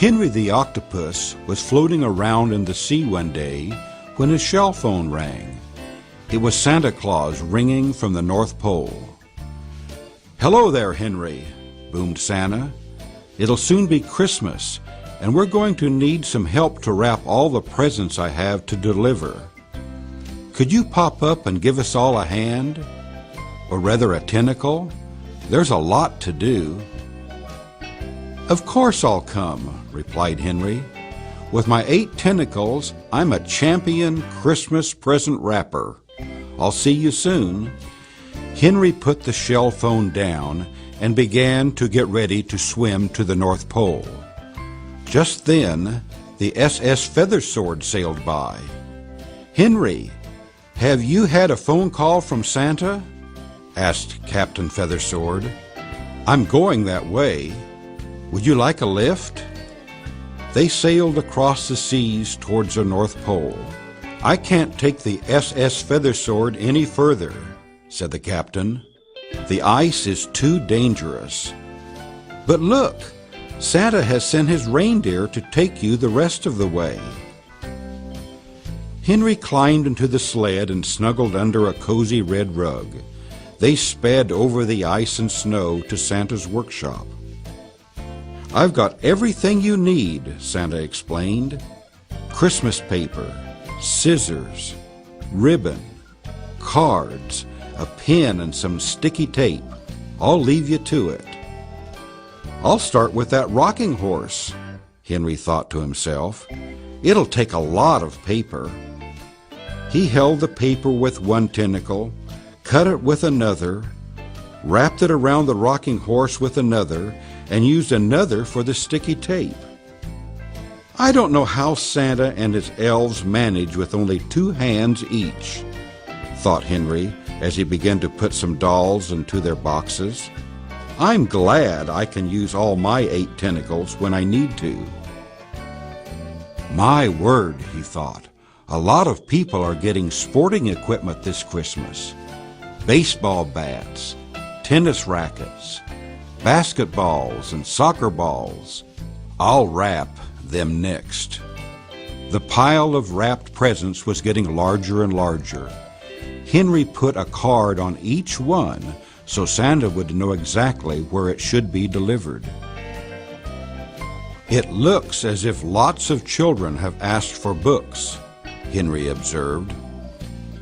Henry the octopus was floating around in the sea one day when his shell phone rang. It was Santa Claus ringing from the North Pole. "Hello there, Henry," boomed Santa. "It'll soon be Christmas, and we're going to need some help to wrap all the presents I have to deliver. Could you pop up and give us all a hand? Or rather a tentacle? There's a lot to do." "Of course I'll come," replied Henry. "With my 8 tentacles, I'm a champion Christmas present wrapper. I'll see you soon." Henry put the shell phone down and began to get ready to swim to the North Pole. Just then, the SS Feathersword sailed by. "Henry, have you had a phone call from Santa?" asked Captain Feathersword. "I'm going that way. Would you like a lift?" They sailed across the seas towards the North Pole. "I can't take the SS Feathersword any further," said the captain. "The ice is too dangerous. But look, Santa has sent his reindeer to take you the rest of the way." Henry climbed into the sled and snuggled under a cozy red rug. They sped over the ice and snow to Santa's workshop. "I've got everything you need," Santa explained. "Christmas paper, scissors, ribbon, cards, a pen, and some sticky tape. I'll leave you to it." "I'll start with that rocking horse," Henry thought to himself. "It'll take a lot of paper." He held the paper with one tentacle, cut it with another, wrapped it around the rocking horse with another, and used another for the sticky tape. "I don't know how Santa and his elves manage with only 2 hands each," thought Henry as he began to put some dolls into their boxes. "I'm glad I can use all my 8 tentacles when I need to." "My word," he thought, "a lot of people are getting sporting equipment this Christmas. Baseball bats, tennis rackets, basketballs, and soccer balls. I'll wrap them next." The pile of wrapped presents was getting larger and larger. Henry put a card on each one so Santa would know exactly where it should be delivered. "It looks as if lots of children have asked for books," Henry observed.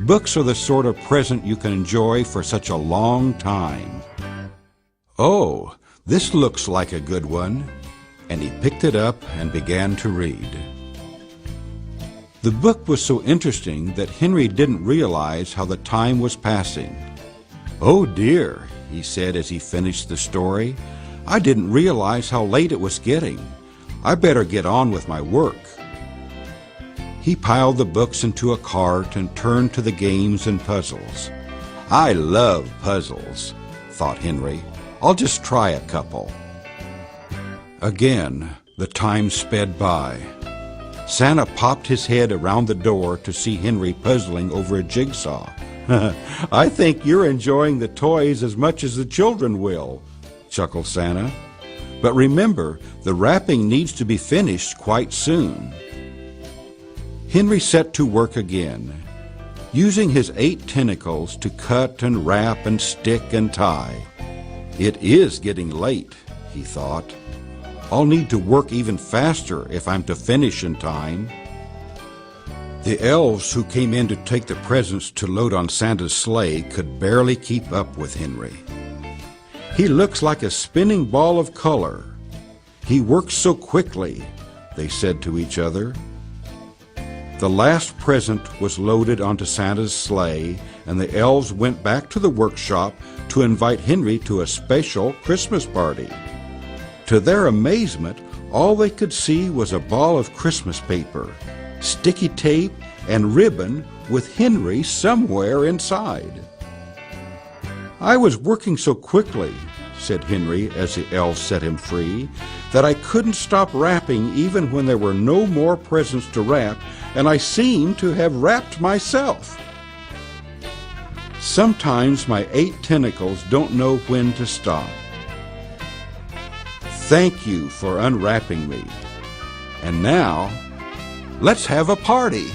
"Books are the sort of present you can enjoy for such a long time. Oh, this looks like a good one," and he picked it up and began to read. The book was so interesting that Henry didn't realize how the time was passing. "Oh dear," he said as he finished the story, "I didn't realize how late it was getting. I better get on with my work." He piled the books into a cart and turned to the games and puzzles. "I love puzzles," thought Henry. "I'll just try a couple." Again, the time sped by. Santa popped his head around the door to see Henry puzzling over a jigsaw. "I think you're enjoying the toys as much as the children will," chuckled Santa. "But remember, the wrapping needs to be finished quite soon." Henry set to work again, using his 8 tentacles to cut and wrap and stick and tie. "It is getting late," he thought. "I'll need to work even faster if I'm to finish in time." The elves who came in to take the presents to load on Santa's sleigh could barely keep up with Henry. "He looks like a spinning ball of color. He works so quickly," they said to each other. The last present was loaded onto Santa's sleigh, and the elves went back to the workshop to invite Henry to a special Christmas party. To their amazement, all they could see was a ball of Christmas paper, sticky tape, and ribbon with Henry somewhere inside. "I was working so quickly," said Henry as the elves set him free, "that I couldn't stop wrapping even when there were no more presents to wrap, and I seem to have wrapped myself. Sometimes my 8 tentacles don't know when to stop. Thank you for unwrapping me. And now, let's have a party.